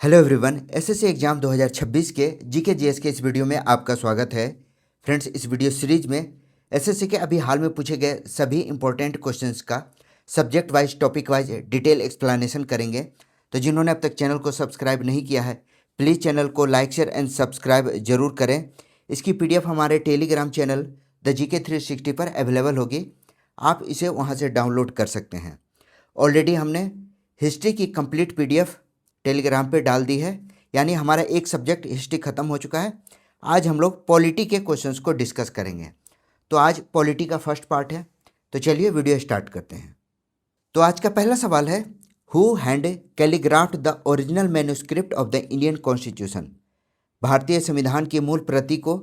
Hello everyone, SSC exam 2026 के GK GS के इस वीडियो में आपका स्वागत है। फ्रेंड्स, इस वीडियो सीरीज में एसएससी के अभी हाल में पूछे गए सभी इंपॉर्टेंट क्वेश्चंस का subject wise topic wise detail explanation करेंगे। तो जिन्होंने अब तक चैनल को सब्सक्राइब नहीं किया है, प्लीज़ चैनल को लाइक शेयर एंड सब्सक्राइब जरूर करें। इसकी PDF हमारे टेलीग्राम चैनल द GK360 पर अवेलेबल होगी, आप इसे वहाँ से डाउनलोड कर सकते हैं। ऑलरेडी हमने हिस्ट्री की कंप्लीट PDF टेलीग्राम पे डाल दी है, यानी हमारा एक सब्जेक्ट हिस्ट्री ख़त्म हो चुका है। आज हम लोग पॉलिटी के क्वेश्चंस को डिस्कस करेंगे। तो आज पॉलिटी का फर्स्ट पार्ट है, तो चलिए वीडियो स्टार्ट करते हैं। तो आज का पहला सवाल है, who hand calligraphed the original manuscript of the Indian constitution. भारतीय संविधान की मूल प्रति को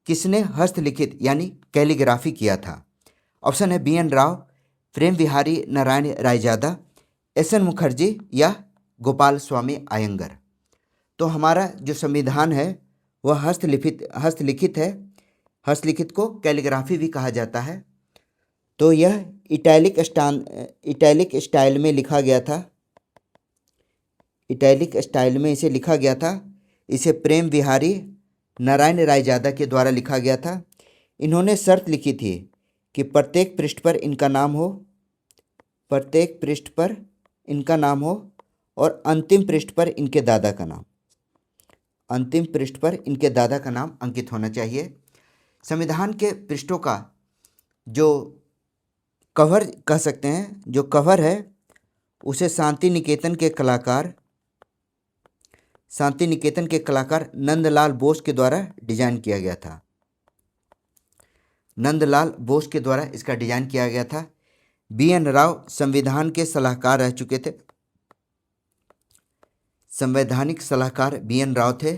किसने हस्तलिखित यानी कैलीग्राफी किया था? ऑप्शन है BN राव, प्रेम बिहारी नारायण रायजादा, SN मुखर्जी या गोपाल स्वामी आयंगर। तो हमारा जो संविधान है वह हस्तलिखित है। हस्तलिखित को कैलीग्राफी भी कहा जाता है। तो यह इटैलिक स्टाइल में लिखा गया था। इटैलिक स्टाइल में इसे लिखा गया था। इसे प्रेम बिहारी नारायण रायजादा के द्वारा लिखा गया था। इन्होंने शर्त लिखी थी कि प्रत्येक पृष्ठ पर इनका नाम हो, प्रत्येक पृष्ठ पर इनका नाम हो और अंतिम पृष्ठ पर इनके दादा का नाम, अंतिम पृष्ठ पर इनके दादा का नाम अंकित होना चाहिए। संविधान के पृष्ठों का जो कवर कह सकते हैं, जो कवर है उसे शांति निकेतन के कलाकार नंदलाल बोस के द्वारा डिजाइन किया गया था। नंदलाल बोस के द्वारा इसका डिजाइन किया गया था। BN राव संविधान के सलाहकार रह चुके थे। संवैधानिक सलाहकार BN राव थे।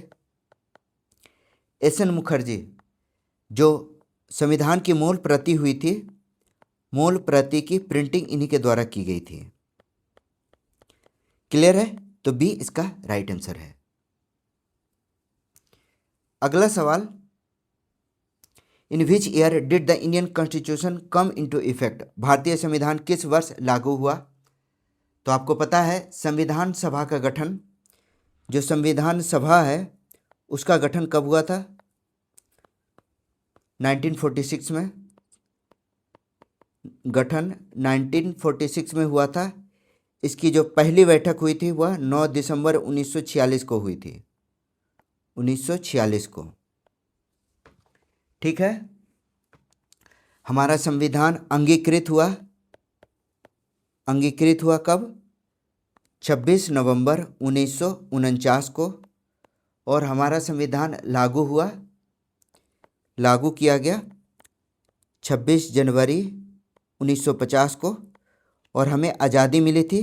SN मुखर्जी जो संविधान की मूल प्रति हुई थी, मूल प्रति की प्रिंटिंग इन्हीं के द्वारा की गई थी। क्लियर है? तो B इसका राइट आंसर है। अगला सवाल, in which year did the Indian Constitution come into effect. भारतीय संविधान किस वर्ष लागू हुआ? तो आपको पता है संविधान सभा का गठन, जो संविधान सभा है उसका गठन कब हुआ था? 1946 में। गठन 1946 में हुआ था। इसकी जो पहली बैठक हुई थी वह 9 दिसंबर 1946 को हुई थी, 1946 को। ठीक है। हमारा संविधान अंगीकृत हुआ कब? 26 नवंबर 1949 को। और हमारा संविधान लागू किया गया 26 जनवरी 1950 को। और हमें आज़ादी मिली थी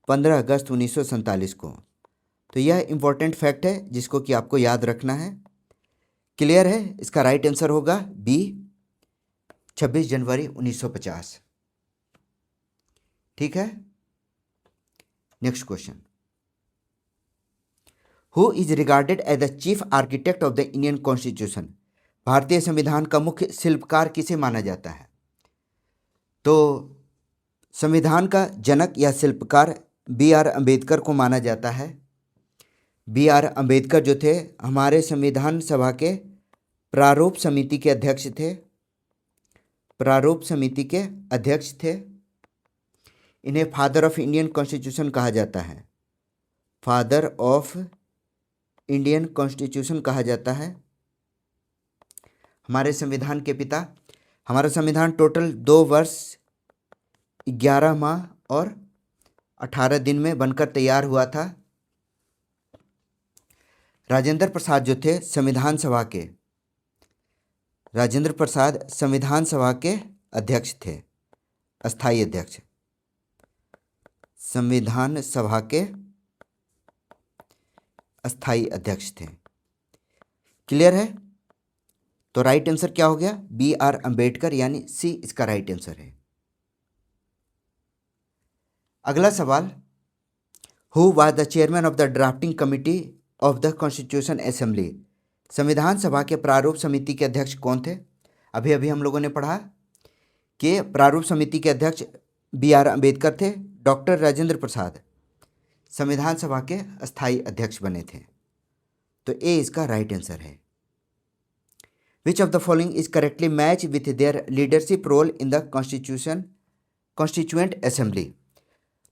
15 अगस्त 1947 को। तो यह इम्पोर्टेंट फैक्ट है जिसको कि आपको याद रखना है। क्लियर है? इसका राइट आंसर होगा B, 26 जनवरी 1950। ठीक है। Next question, who is regarded as the chief architect of the Indian constitution. भारतीय संविधान का मुख्य शिल्पकार किसे माना जाता है? तो संविधान का जनक या शिल्पकार BR अम्बेडकर को माना जाता है। BR अम्बेडकर जो थे हमारे संविधान सभा के प्रारूप समिति के अध्यक्ष थे। प्रारूप समिति के अध्यक्ष थे। इन्हें फादर ऑफ इंडियन कॉन्स्टिट्यूशन कहा जाता है। फादर ऑफ इंडियन कॉन्स्टिट्यूशन कहा जाता है। हमारे संविधान के पिता। हमारा संविधान टोटल 2 वर्ष 11 माह और 18 दिन में बनकर तैयार हुआ था। राजेंद्र प्रसाद जो थे संविधान सभा के, राजेंद्र प्रसाद संविधान सभा के अध्यक्ष थे, अस्थायी अध्यक्ष, संविधान सभा के अस्थायी अध्यक्ष थे। क्लियर है? तो राइट आंसर क्या हो गया? BR अम्बेडकर, यानी C इसका राइट आंसर है। अगला सवाल, who was the chairman of the drafting committee of the constitution assembly. संविधान सभा के प्रारूप समिति के अध्यक्ष कौन थे? अभी अभी हम लोगों ने पढ़ा कि प्रारूप समिति के अध्यक्ष BR अम्बेडकर थे। डॉक्टर राजेंद्र प्रसाद संविधान सभा के अस्थायी अध्यक्ष बने थे। तो ए इसका राइट आंसर है। Which of the following is correctly match with their leadership role in the constituent assembly.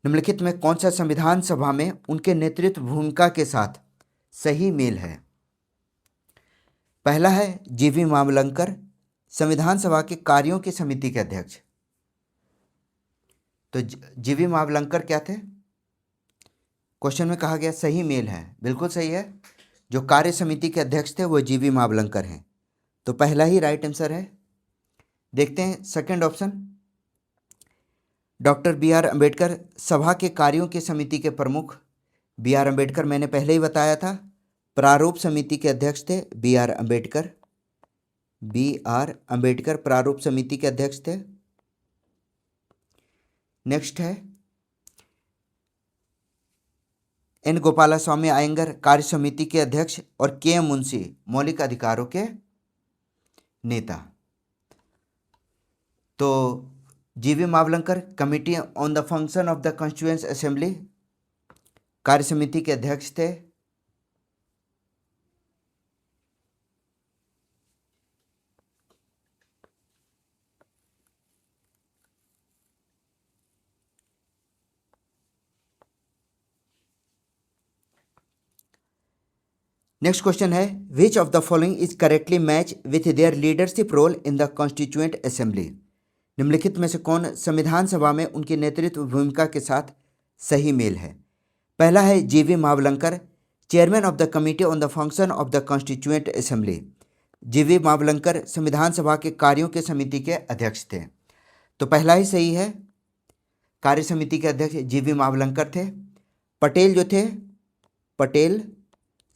निम्नलिखित में कौन सा संविधान सभा में उनके नेतृत्व भूमिका के साथ सही मेल है। पहला है जीवी मावलंकर, संविधान सभा के कार्यों की समिति के अध्यक्ष। तो जीवी मावलंकर क्या थे? क्वेश्चन में कहा गया सही मेल है, बिल्कुल सही है। जो कार्य समिति के अध्यक्ष थे वो जीवी मावलंकर हैं। तो पहला ही राइट आंसर है। देखते हैं second option. Doctor B R Ambedkar सभा के कार्यों की समिति के प्रमुख। बी आर अम्बेडकर मैंने पहले ही बताया था प्रारूप समिति के अध्यक्ष थे। बी आर अम्बेडकर प्रारूप समिति के अध्यक्ष थे। नेक्स्ट है एन गोपालास्वामी अयंगर कार्य समिति के अध्यक्ष और के एम मुंशी मौलिक अधिकारों के नेता। तो G V Mavalankar committee on the function of the constituent assembly कार्य समिति के अध्यक्ष थे। नेक्स्ट क्वेश्चन है which of the following is correctly match with their leadership role in the constituent assembly. निम्नलिखित में से कौन संविधान सभा में उनकी नेतृत्व भूमिका के साथ सही मेल है। पहला है जीवी Mavalankar, chairman of the committee on the function of the constituent assembly. जीवी मावलंकर संविधान सभा के कार्यों के समिति के अध्यक्ष थे। तो पहला ही सही है। कार्य समिति के अध्यक्ष जीवी मावलंकर थे। पटेल जो थे, पटेल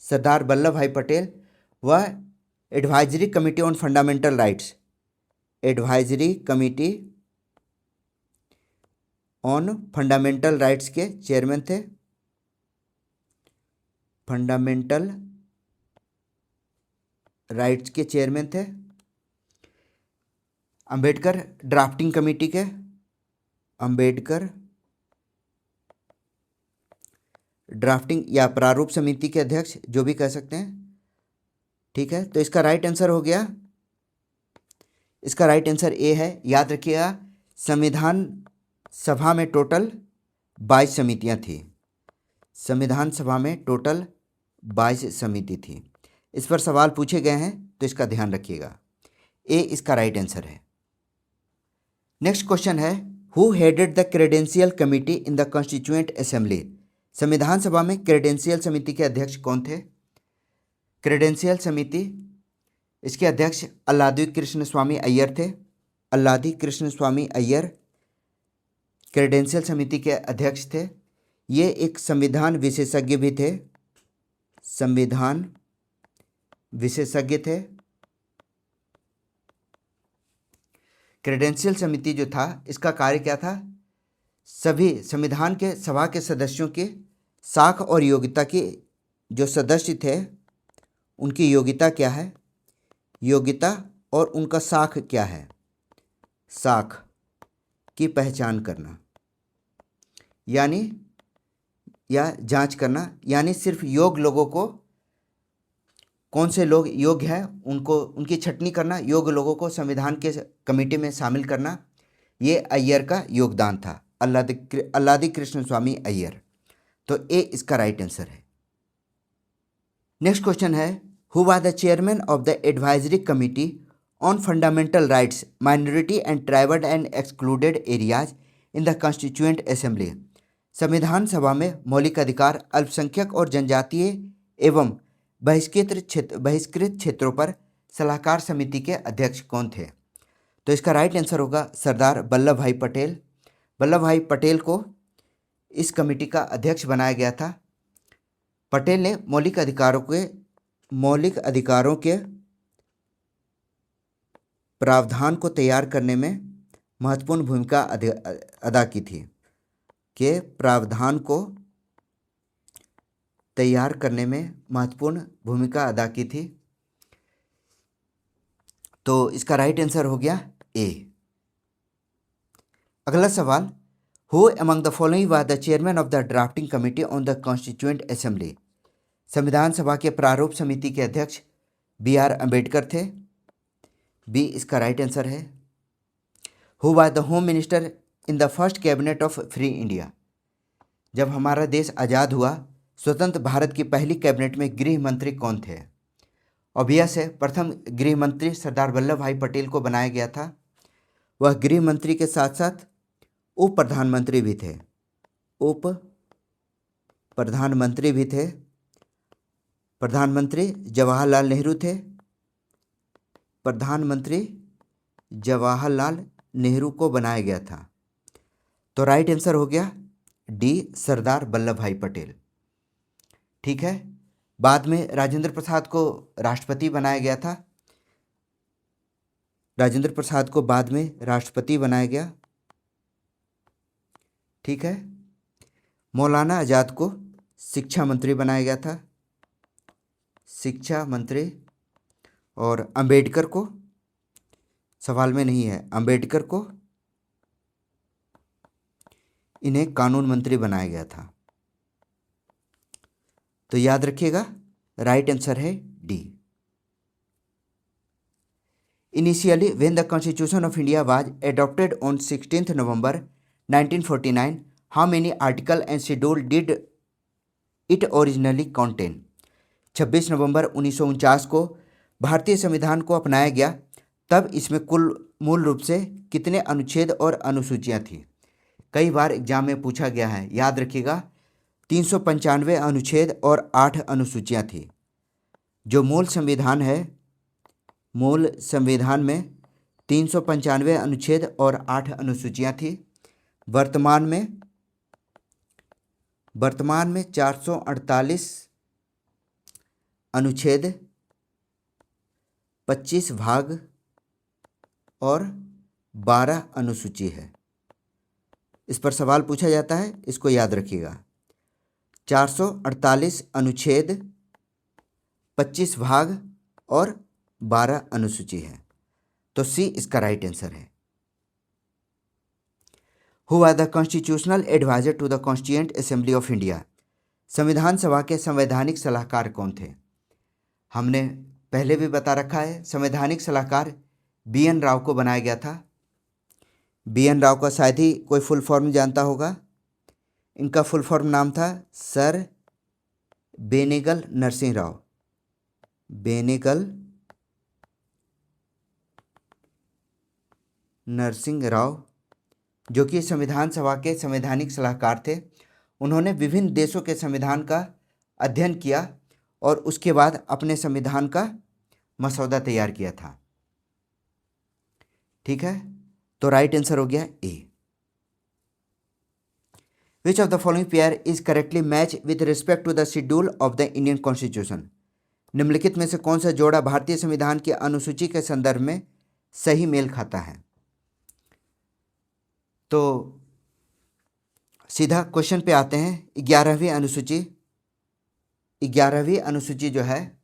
सरदार वल्लभ भाई पटेल, वह advisory committee on fundamental rights, advisory committee on fundamental rights के चेयरमैन थे। फंडामेंटल राइट्स के चेयरमैन थे। अंबेडकर ड्राफ्टिंग कमेटी के, अंबेडकर ड्राफ्टिंग या प्रारूप समिति के अध्यक्ष, जो भी कह सकते हैं। ठीक है, तो इसका राइट आंसर हो गया, इसका राइट आंसर ए है। याद रखिएगा संविधान सभा में टोटल 22 समितियां थी। संविधान सभा में टोटल 22 समिति थी। इस पर सवाल पूछे गए हैं तो इसका ध्यान रखिएगा। ए इसका राइट आंसर है। नेक्स्ट क्वेश्चन है who headed the credential committee in the constituent assembly. संविधान सभा में क्रेडेंशियल समिति के अध्यक्ष कौन थे। क्रेडेंशियल समिति, इसके अध्यक्ष अल्लादी कृष्ण स्वामी अय्यर थे। अल्लादी कृष्ण स्वामी अय्यर क्रेडेंशियल समिति के अध्यक्ष थे। ये एक संविधान विशेषज्ञ भी थे, संविधान विशेषज्ञ थे। क्रेडेंशियल समिति जो था इसका कार्य क्या था, सभी संविधान के सभा के सदस्यों की साख और योग्यता की, जो सदस्य थे उनकी योग्यता क्या है, योग्यता और उनका साख क्या है, साख की पहचान करना यानी या जांच करना, यानी सिर्फ योग्य लोगों को, कौन से लोग योग्य हैं उनको, उनकी छटनी करना, योग्य लोगों को संविधान के कमेटी में शामिल करना, ये अय्यर का योगदान था, अल्लादी कृष्ण स्वामी अय्यर। तो ए इसका राइट आंसर है। नेक्स्ट क्वेश्चन है who was the chairman of the advisory committee on fundamental rights minority and tribal and excluded areas in the constituent assembly. संविधान सभा में मौलिक अधिकार, अल्पसंख्यक और जनजातीय एवं बहिष्कृत क्षेत्रों पर सलाहकार समिति के अध्यक्ष कौन थे। तो इसका राइट आंसर होगा सरदार वल्लभ भाई पटेल। वल्लभ भाई पटेल को इस कमेटी का अध्यक्ष बनाया गया था। पटेल ने मौलिक अधिकारों के प्रावधान को तैयार करने में महत्वपूर्ण भूमिका अदा की थी, के प्रावधान को तैयार करने में महत्वपूर्ण भूमिका अदा की थी। तो इसका राइट आंसर हो गया ए। अगला सवाल who among the following was the chairman of the drafting committee on the constituent assembly. संविधान सभा के प्रारूप समिति के अध्यक्ष B.R. अम्बेडकर थे। बी इसका राइट आंसर है। Who was the home minister in the first cabinet of free India. जब हमारा देश आज़ाद हुआ, स्वतंत्र भारत की पहली कैबिनेट में गृह मंत्री कौन थे? ऑब्वियस है, प्रथम गृह मंत्री सरदार वल्लभ भाई पटेल को बनाया गया था। वह गृह मंत्री के साथ साथ उप प्रधानमंत्री भी थे। उप प्रधानमंत्री भी थे। प्रधानमंत्री जवाहरलाल नेहरू थे। प्रधानमंत्री जवाहरलाल नेहरू को बनाया गया था। तो राइट आंसर हो गया डी, सरदार वल्लभ भाई पटेल। ठीक है। बाद में राजेंद्र प्रसाद को राष्ट्रपति बनाया गया था। राजेंद्र प्रसाद को बाद में राष्ट्रपति बनाया गया। ठीक है। मौलाना आज़ाद को शिक्षा मंत्री बनाया गया था, शिक्षा मंत्री। और अंबेडकर को, सवाल में नहीं है, अंबेडकर को इन्हें कानून मंत्री बनाया गया था। तो याद रखिएगा, राइट आंसर है D. Initially when the constitution of India was adopted on 16 November 1949, how many article and schedule did it originally contain. 26 नवंबर 1949 को भारतीय संविधान को अपनाया गया, तब इसमें कुल मूल रूप से कितने अनुच्छेद और अनुसूचियां थी? कई बार एग्जाम में पूछा गया है, याद रखिएगा। 395 अनुच्छेद और 8 अनुसूचियां थी। जो मूल संविधान है, मूल संविधान में 395 अनुच्छेद और 8 अनुसूचियां थी। वर्तमान में 448 अनुच्छेद, 25 भाग और 12 अनुसूची है। इस पर सवाल पूछा जाता है, इसको याद रखिएगा। 448 अनुच्छेद, 25 भाग और 12 अनुसूची है। तो सी इसका राइट आंसर है। Who was the constitutional adviser to the constituent assembly of India. संविधान सभा के संवैधानिक सलाहकार कौन थे? हमने पहले भी बता रखा है, संवैधानिक सलाहकार B.N. राव को बनाया गया था। B.N. राव का शायद ही कोई फुल फॉर्म जानता होगा। इनका फुल फॉर्म नाम था सर बेनेगल नरसिंह राव। बेनेगल नरसिंह राव, जो कि संविधान सभा के संवैधानिक सलाहकार थे। उन्होंने विभिन्न देशों के संविधान का अध्ययन किया और उसके बाद अपने संविधान का मसौदा तैयार किया था। ठीक है। तो राइट आंसर हो गया A. Which of the following pair is correctly match with respect to the schedule of the Indian Constitution. निम्नलिखित में से कौन सा जोड़ा भारतीय संविधान की अनुसूची के संदर्भ में सही मेल खाता है? तो सीधा क्वेश्चन पे आते हैं। 11वीं अनुसूची जो है,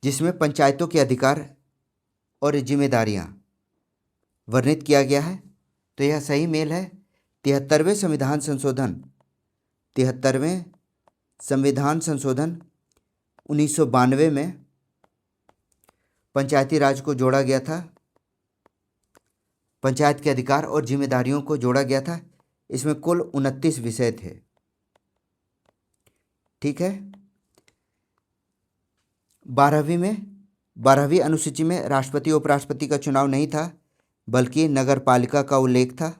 जिसमें पंचायतों के अधिकार और जिम्मेदारियां वर्णित किया गया है, तो यह सही मेल है। 73वें संविधान संशोधन 1992 में पंचायती राज को जोड़ा गया था। पंचायत के अधिकार और जिम्मेदारियों को जोड़ा गया था। इसमें कुल 29 विषय थे। ठीक है। 12वीं अनुसूची में राष्ट्रपति उपराष्ट्रपति का चुनाव नहीं था, बल्कि नगर पालिका का उल्लेख था।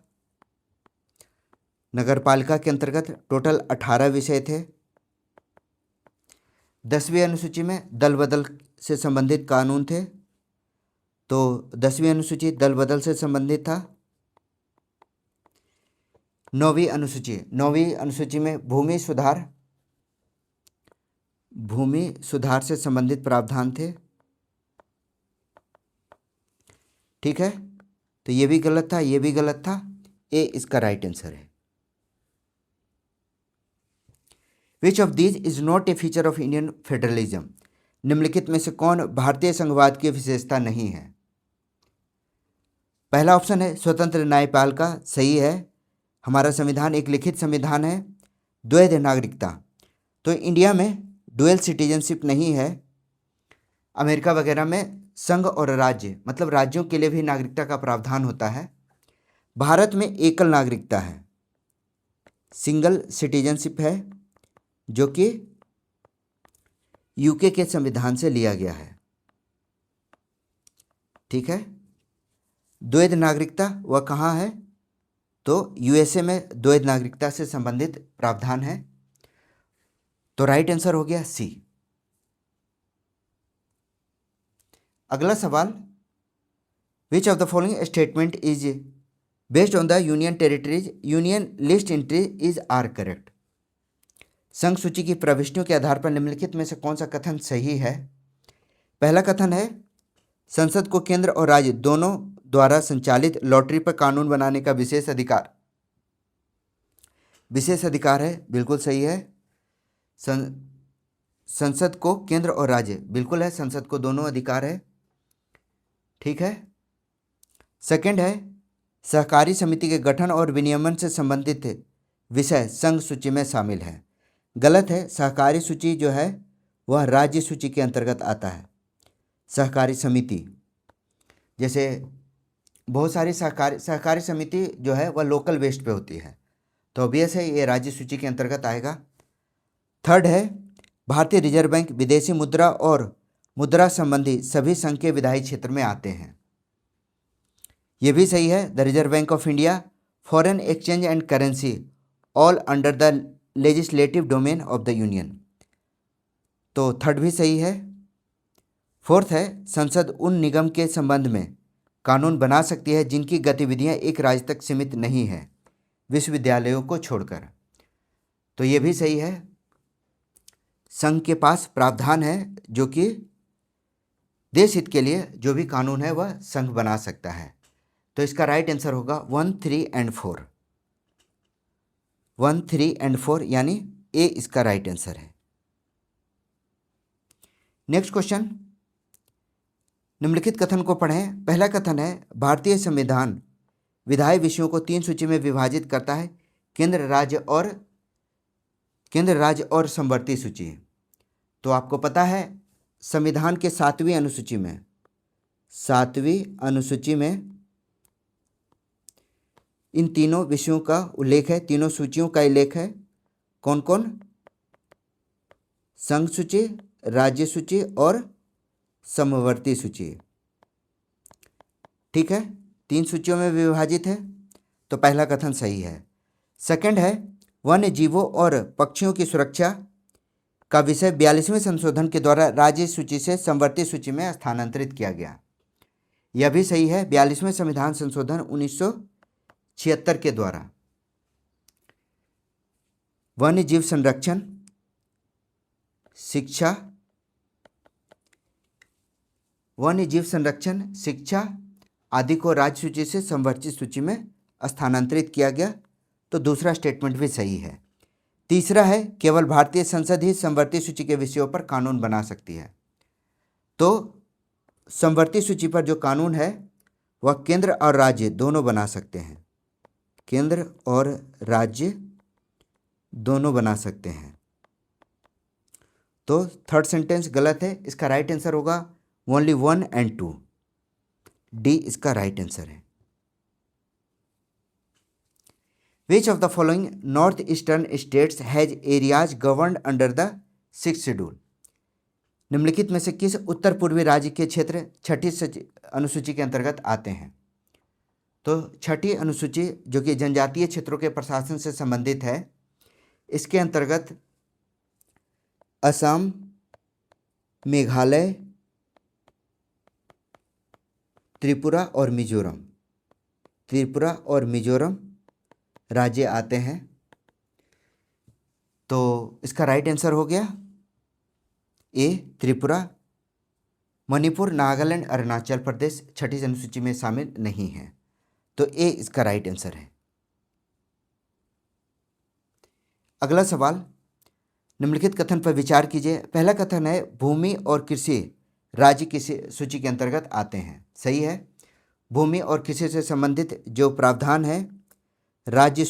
नगर पालिका के अंतर्गत टोटल 18 विषय थे। 10वीं अनुसूची में दल बदल से संबंधित कानून थे, तो 10वीं अनुसूची दल बदल से संबंधित था। 9वीं अनुसूची में भूमि सुधार से संबंधित प्रावधान थे। ठीक है। तो ये भी गलत था, ये भी गलत था। ए इसका राइट आंसर है। Which of these is not a feature of Indian federalism. निम्नलिखित में से कौन भारतीय संघवाद की विशेषता नहीं है? पहला ऑप्शन है स्वतंत्र न्यायपालिका, सही है। हमारा संविधान एक लिखित संविधान है। द्वैध नागरिकता, तो इंडिया में डुअल सिटीजनशिप नहीं है। अमेरिका वगैरह में संघ और राज्य मतलब राज्यों के लिए भी नागरिकता का प्रावधान होता है। भारत में एकल नागरिकता है, सिंगल सिटीजनशिप है, जो कि यूके के संविधान से लिया गया है। ठीक है। द्वैध नागरिकता वह कहाँ है? तो यूएसए में द्वैध नागरिकता से संबंधित प्रावधान है। तो राइट आंसर हो गया सी। अगला सवाल, which of the following statement is based on the union territories union list entry is are correct. संघ सूची की प्रविष्टियों के आधार पर निम्नलिखित में से कौन सा कथन सही है? पहला कथन है, संसद को केंद्र और राज्य दोनों द्वारा संचालित लॉटरी पर कानून बनाने का विशेष अधिकार है, बिल्कुल सही है। संसद को केंद्र और राज्य, बिल्कुल है, संसद को दोनों अधिकार है। ठीक है। सेकंड है, सहकारी समिति के गठन और विनियमन से संबंधित विषय संघ सूची में शामिल है, गलत है। सहकारी सूची जो है वह राज्य सूची के अंतर्गत आता है। सहकारी समिति, जैसे बहुत सारी सहकारी समिति जो है वह लोकल बेस्ड पे होती है, तो ऑब्वियस है ये राज्य सूची के अंतर्गत आएगा। थर्ड है, भारतीय रिजर्व बैंक विदेशी मुद्रा और मुद्रा संबंधी सभी संघ के विधायी क्षेत्र में आते हैं, ये भी सही है। The reserve bank of India, foreign exchange and currency all under the legislative domain of the union, तो थर्ड भी सही है। फोर्थ है, संसद उन निगम के संबंध में कानून बना सकती है जिनकी गतिविधियां एक राज्य तक सीमित नहीं है, विश्वविद्यालयों को छोड़कर, तो ये भी सही है। संघ के पास प्रावधान है जो कि देश हित के लिए जो भी कानून है वह संघ बना सकता है, तो इसका राइट आंसर होगा 1, 3 एंड 4। 1, 3 एंड 4 यानी ए इसका राइट आंसर है। नेक्स्ट क्वेश्चन, निम्नलिखित कथन को पढ़ें। पहला कथन है, भारतीय संविधान विधायी विषयों को 3 सूची में विभाजित करता है, केंद्र राज्य और समवर्ती सूची। तो आपको पता है संविधान के 7वीं अनुसूची में इन तीनों विषयों का उल्लेख है, तीनों सूचियों का उल्लेख है। कौन कौन? संघ सूची, राज्य सूची और समवर्ती सूची। ठीक है, 3 सूचियों में विभाजित है, तो पहला कथन सही है। सेकंड है, वन्य जीवों और पक्षियों की सुरक्षा का विषय 42वें संशोधन के द्वारा राज्य सूची से समवर्ती सूची में स्थानांतरित किया गया, यह भी सही है। 42वें संविधान संशोधन 1976 के द्वारा वन्य जीव संरक्षण, शिक्षा आदि को राज्य सूची से समवर्ती सूची में स्थानांतरित किया गया, तो दूसरा स्टेटमेंट भी सही है। तीसरा है, केवल भारतीय संसद ही समवर्ती सूची के विषयों पर कानून बना सकती है, तो समवर्ती सूची पर जो कानून है वह केंद्र और राज्य दोनों बना सकते हैं, केंद्र और राज्य दोनों बना सकते हैं, तो थर्ड सेंटेंस गलत है। इसका राइट आंसर होगा ओनली 1 एंड 2, डी इसका राइट आंसर है। Which of the following northeastern states has areas governed under the 6th schedule? निम्नलिखित में से किस उत्तर पूर्वी राज्य के क्षेत्र 6ठी अनुसूची के अंतर्गत आते हैं? तो 6ठी अनुसूची जो कि जनजातीय क्षेत्रों के प्रशासन से संबंधित है, इसके अंतर्गत असम, मेघालय, त्रिपुरा और मिजोरम राज्य आते हैं, तो इसका राइट आंसर हो गया ए त्रिपुरा। मणिपुर, नागालैंड, अरुणाचल प्रदेश 6ठी अनुसूची में शामिल नहीं है, तो ए इसका राइट आंसर है। अगला सवाल, निम्नलिखित कथन पर विचार कीजिए। पहला कथन है, भूमि और कृषि राज्य की सूची के अंतर्गत आते हैं, सही है। भूमि और कृषि से संबंधित जो प्रावधान है राज्य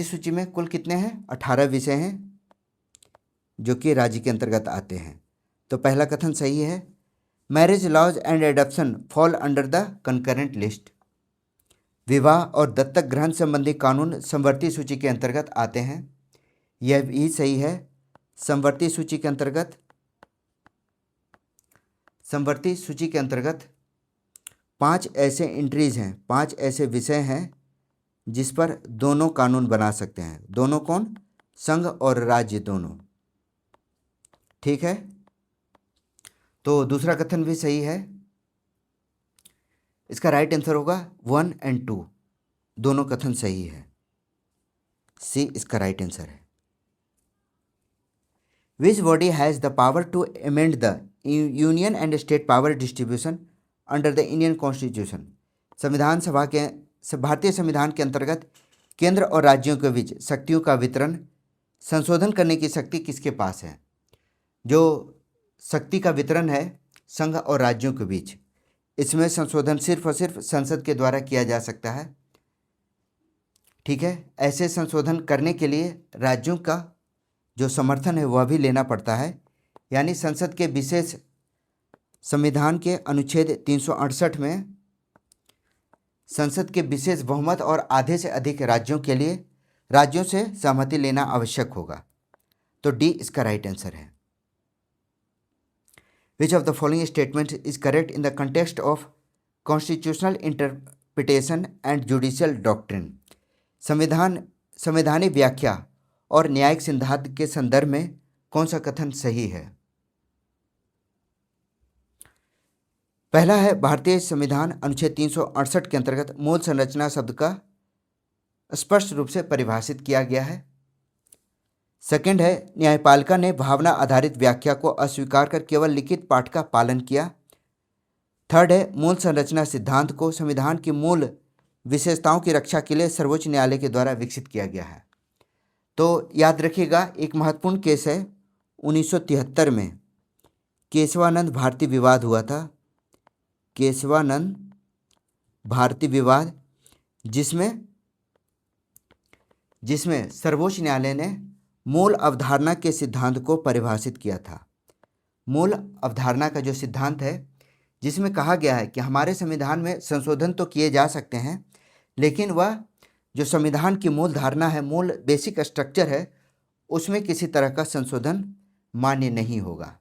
सूची में कुल कितने हैं? 18 विषय हैं जो कि राज्य के अंतर्गत आते हैं। तो पहला कथन सही है। Marriage laws and adoption fall under the concurrent list. विवाह और दत्तक ग्रहण संबंधी कानून समवर्ती सूची के अंतर्गत आते हैं। यह भी सही है। समवर्ती सूची के अंतर्गत 5 ऐसे एंट्रीज हैं, 5 ऐसे विषय हैं जिस पर दोनों कानून बना सकते हैं। दोनों कौन? संघ और राज्य दोनों। ठीक है, तो दूसरा कथन भी सही है। इसका राइट आंसर होगा 1 और 2, दोनों कथन सही है। सी इसका राइट आंसर है। Which body has the power to amend the union and state power distribution under the Indian constitution. संविधान सभा के भारतीय संविधान के अंतर्गत केंद्र और राज्यों के बीच शक्तियों का वितरण संशोधन करने की शक्ति किसके पास है? जो शक्ति का वितरण है संघ और राज्यों के बीच, इसमें संशोधन सिर्फ और सिर्फ संसद के द्वारा किया जा सकता है। ठीक है, ऐसे संशोधन करने के लिए राज्यों का जो समर्थन है वह भी लेना पड़ता है। यानी संसद के विशेष संविधान के अनुच्छेद 368 में संसद के विशेष बहुमत और आधे से अधिक राज्यों से सहमति लेना आवश्यक होगा। तो डी इसका राइट आंसर है। Which of the following statement is correct in the context of constitutional interpretation and judicial doctrine. संवैधानिक व्याख्या और न्यायिक सिद्धांत के संदर्भ में कौन सा कथन सही है? पहला है, भारतीय संविधान अनुच्छेद 368 के अंतर्गत मूल संरचना शब्द का स्पष्ट रूप से परिभाषित किया गया है। सेकंड है, न्यायपालिका ने भावना आधारित व्याख्या को अस्वीकार कर केवल लिखित पाठ का पालन किया। थर्ड है, मूल संरचना सिद्धांत को संविधान की मूल विशेषताओं की रक्षा के लिए सर्वोच्च न्यायालय के द्वारा विकसित किया गया है। तो याद रखिएगा, एक महत्वपूर्ण केस है 1973 में केशवानंद भारती विवाद हुआ था। केशवानंद भारती विवाद, जिसमें सर्वोच्च न्यायालय ने मूल अवधारणा के सिद्धांत को परिभाषित किया था। मूल अवधारणा का जो सिद्धांत है, जिसमें कहा गया है कि हमारे संविधान में संशोधन तो किए जा सकते हैं, लेकिन वह जो संविधान की मूल धारणा है, मूल बेसिक स्ट्रक्चर है, उसमें किसी तरह का संशोधन मान्य नहीं होगा।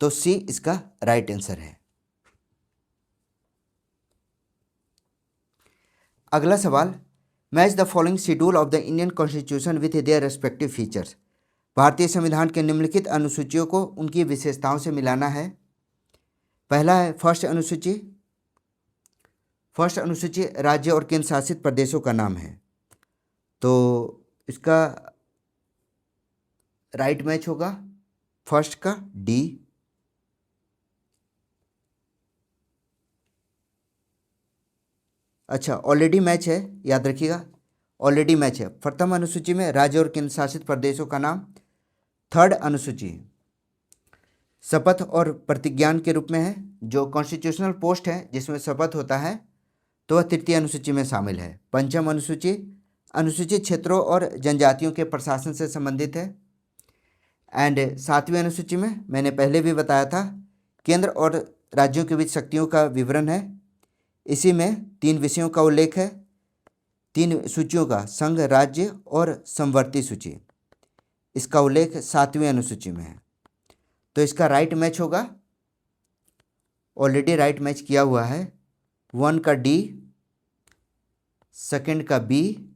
तो सी इसका राइट आंसर है। अगला सवाल, match the following schedule of the Indian constitution with their respective features. भारतीय संविधान के निम्नलिखित अनुसूचियों को उनकी विशेषताओं से मिलाना है। पहला है फर्स्ट अनुसूची राज्य और केंद्र शासित प्रदेशों का नाम है। तो इसका राइट मैच होगा फर्स्ट का डी। अच्छा, ऑलरेडी मैच है, याद रखिएगा, ऑलरेडी मैच है। प्रथम अनुसूची में राज्य और केंद्र शासित प्रदेशों का नाम। थर्ड अनुसूची शपथ और प्रतिज्ञान के रूप में है। जो कॉन्स्टिट्यूशनल पोस्ट है जिसमें शपथ होता है, तो वह तृतीय अनुसूची में शामिल है। पंचम अनुसूची अनुसूचित क्षेत्रों और जनजातियों के प्रशासन से संबंधित है। एंड सातवीं अनुसूची में मैंने पहले भी बताया था, केंद्र और राज्यों के बीच शक्तियों का विवरण है। इसी में 3 विषयों का उल्लेख है, 3 सूचियों का, संघ, राज्य और समवर्ती सूची। इसका उल्लेख 7वीं अनुसूची में है। तो इसका राइट मैच होगा, ऑलरेडी राइट मैच किया हुआ है, 1 का डी, सेकंड का बी,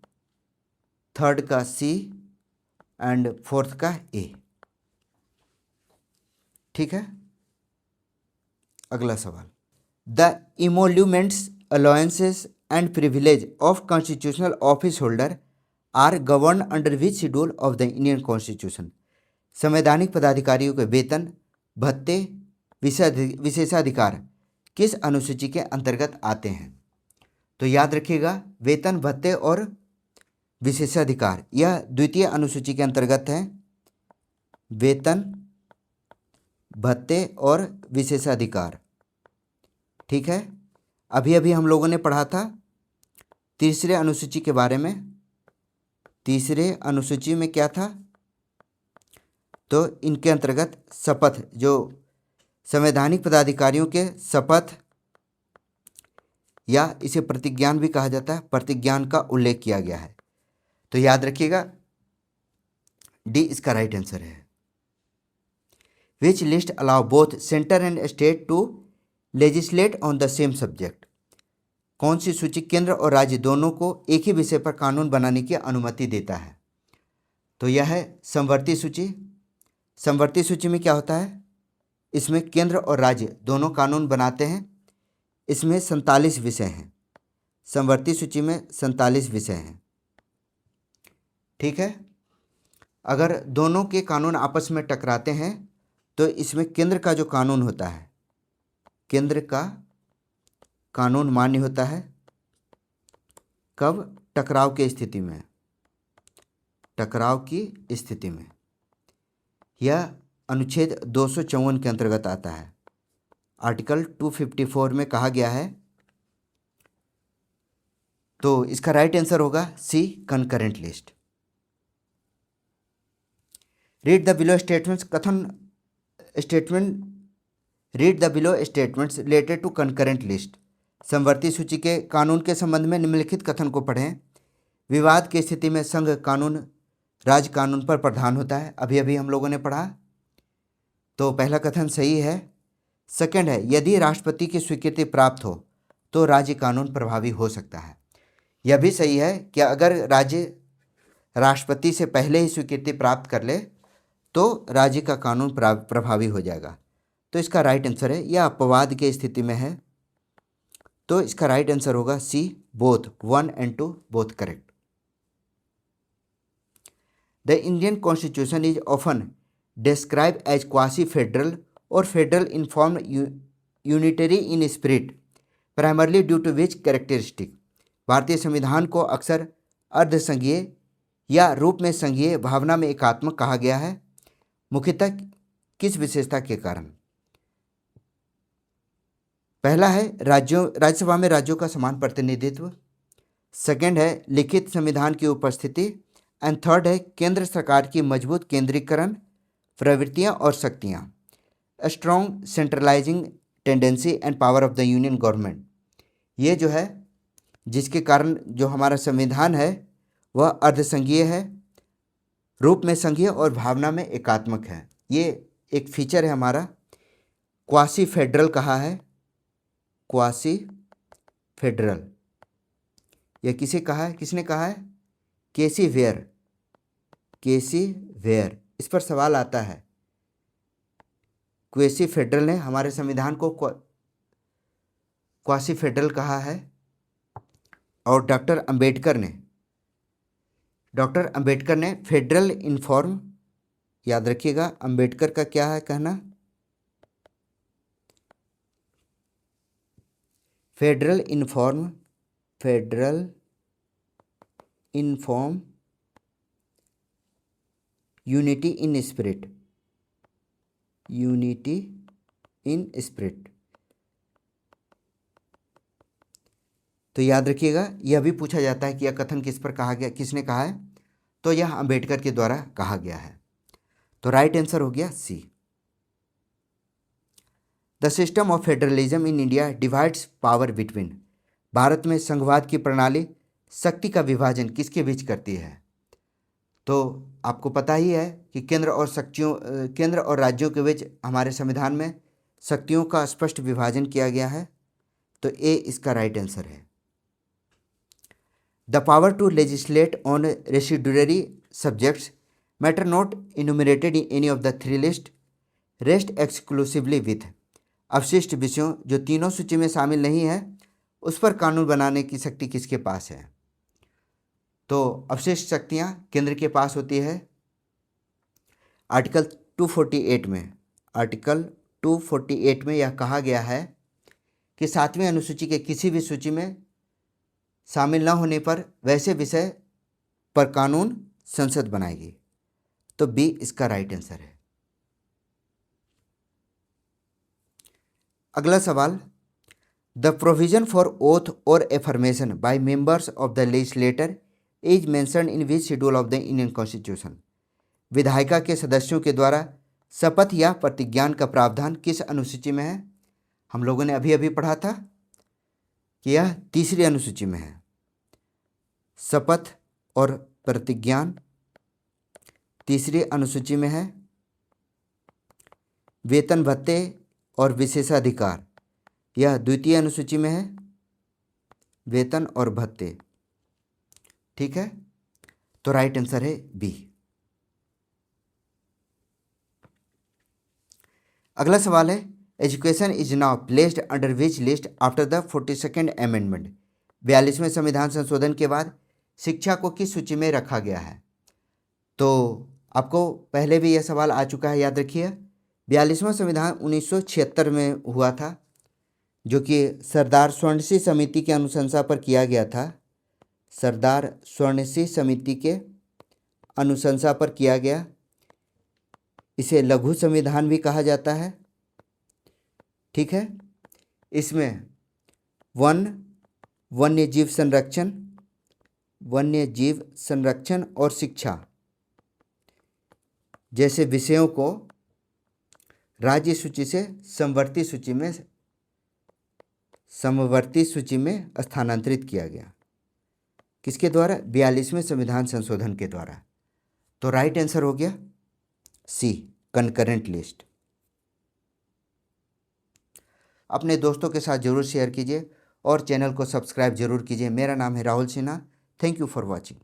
थर्ड का सी एंड फोर्थ का ए। ठीक है, अगला सवाल, the emoluments, allowances and privilege of constitutional office holder are govern under which schedule of the Indian constitution. संवैधानिक पदाधिकारियों के वेतन, भत्ते, विशेषाधिकार किस अनुसूची के अंतर्गत आते हैं? तो याद रखिएगा, वेतन, भत्ते और विशेषाधिकार यह द्वितीय अनुसूची के अंतर्गत है। वेतन, भत्ते और विशेषाधिकार। ठीक है, अभी अभी हम लोगों ने पढ़ा था तीसरे अनुसूची के बारे में, तीसरे अनुसूची में क्या था, तो इनके अंतर्गत शपथ, जो संवैधानिक पदाधिकारियों के शपथ या इसे प्रतिज्ञान भी कहा जाता है, प्रतिज्ञान का उल्लेख किया गया है। तो याद रखिएगा डी इसका राइट आंसर है। Which list allow both centre and state to legislate on the same subject. कौन सी सूची केंद्र और राज्य दोनों को एक ही विषय पर कानून बनाने की अनुमति देता है? तो यह है समवर्ती सूची। समवर्ती सूची में क्या होता है, इसमें केंद्र और राज्य दोनों कानून बनाते हैं। इसमें 47 विषय हैं। समवर्ती सूची में 47 विषय हैं। ठीक है, अगर दोनों के कानून आपस में टकराते हैं तो इसमें केंद्र का जो कानून होता है, केंद्र का कानून मान्य होता है। कब? टकराव की स्थिति में, टकराव की स्थिति में। यह अनुच्छेद 254 के अंतर्गत आता है। आर्टिकल 254 में कहा गया है। तो इसका राइट आंसर होगा C, concurrent list. Read the below statements कथन statement read the below statements related to concurrent list. समवर्ती सूची के कानून के संबंध में निम्नलिखित कथन को पढ़ें। विवाद की स्थिति में संघ कानून राज्य कानून पर प्रधान होता है। अभी अभी हम लोगों ने पढ़ा, तो पहला कथन सही है। सेकंड है, यदि राष्ट्रपति की स्वीकृति प्राप्त हो तो राज्य कानून प्रभावी हो सकता है। यह भी सही है कि अगर राज्य राष्ट्रपति से पहले ही स्वीकृति प्राप्त कर ले तो राज्य का कानून प्रभावी हो जाएगा। तो इसका राइट आंसर है, यह अपवाद की स्थिति में है। तो इसका राइट आंसर होगा C, both 1 and 2 both correct. The Indian Constitution is often describe as quasi federal और federal in form unitary in spirit primarily due to which characteristic. भारतीय संविधान को अक्सर अर्धसंघीय या रूप में संघीय भावना में एकात्मक कहा गया है, मुख्यतः किस विशेषता के कारण? पहला है राज्यसभा में राज्यों का समान प्रतिनिधित्व। सेकंड है लिखित संविधान की उपस्थिति। एंड थर्ड है केंद्र सरकार की मजबूत केंद्रीकरण प्रवृत्तियां और शक्तियां, strong centralising tendency and power of the union government. ये जो है जिसके कारण जो हमारा संविधान है वह अर्धसंघीय है, रूप में संघीय और भावना में एकात्मक है। ये एक फीचर है हमारा। क्वासी फेडरल कहा है, क्वासी फेडरल। यह किसे कहा है, किसने कहा है? केसी वेयर, केसी वेयर। इस पर सवाल आता है। क्वासी फेडरल ने हमारे संविधान को क्वासी फेडरल कहा है। और डॉक्टर अंबेडकर ने फेडरल इनफॉर्म, याद रखिएगा अंबेडकर का क्या है कहना, federal inform unity in spirit, unity in spirit. तो याद रखिएगा यह भी पूछा जाता है कि यह कथन किस पर कहा गया, किसने कहा है? तो यह अंबेडकर के द्वारा कहा गया है। तो राइट आंसर हो गया C. The system of federalism in India divides power between. भारत में संघवाद की प्रणाली शक्ति का विभाजन किसके बीच करती है? तो आपको पता ही है कि केंद्र और राज्यों के बीच हमारे संविधान में शक्तियों का स्पष्ट विभाजन किया गया है। तो ए इसका राइट आंसर है। The power to legislate on residuary subjects matter not enumerated in any of the three list rest exclusively with. अवशिष्ट विषयों जो तीनों सूची में शामिल नहीं है उस पर कानून बनाने की शक्ति किसके पास है? तो अवशिष्ट शक्तियां केंद्र के पास होती है। आर्टिकल 248 में यह कहा गया है कि 7वीं अनुसूची के किसी भी सूची में शामिल न होने पर वैसे विषय पर कानून संसद बनाएगी। तो बी इसका राइट आंसर है। अगला सवाल, द प्रोविजन फॉर ओथ और affirmation by members of the legislator is mentioned in which schedule of the Indian constitution. विधायिका के सदस्यों के द्वारा शपथ या प्रतिज्ञान का प्रावधान किस अनुसूची में है? हम लोगों ने अभी अभी पढ़ा था कि यह तीसरी अनुसूची में है। शपथ और प्रतिज्ञान तीसरी अनुसूची में है। वेतन भत्ते और विशेषाधिकार यह द्वितीय अनुसूची में है। वेतन और भत्ते, ठीक है, तो राइट आंसर है बी। अगला सवाल है, education is now placed under which list after the 42nd amendment. 42वें संविधान संशोधन के बाद शिक्षा को किस सूची में रखा गया है? तो आपको पहले भी यह सवाल आ चुका है, याद रखिए। 42वां संविधान 1976 में हुआ था, जो कि सरदार स्वर्णसिंह समिति के अनुशंसा पर किया गया था। सरदार स्वर्णसिंह समिति के अनुशंसा पर किया गया। इसे लघु संविधान भी कहा जाता है, ठीक है। इसमें वन्य जीव संरक्षण और शिक्षा जैसे विषयों को राज्य सूची से समवर्ती सूची में स्थानांतरित किया गया। किसके द्वारा? 42वें संविधान संशोधन के द्वारा। तो राइट आंसर हो गया सी, कंकरेंट लिस्ट। अपने दोस्तों के साथ जरूर शेयर कीजिए और चैनल को सब्सक्राइब जरूर कीजिए। मेरा नाम है Rahul Sinha. Thank you for watching.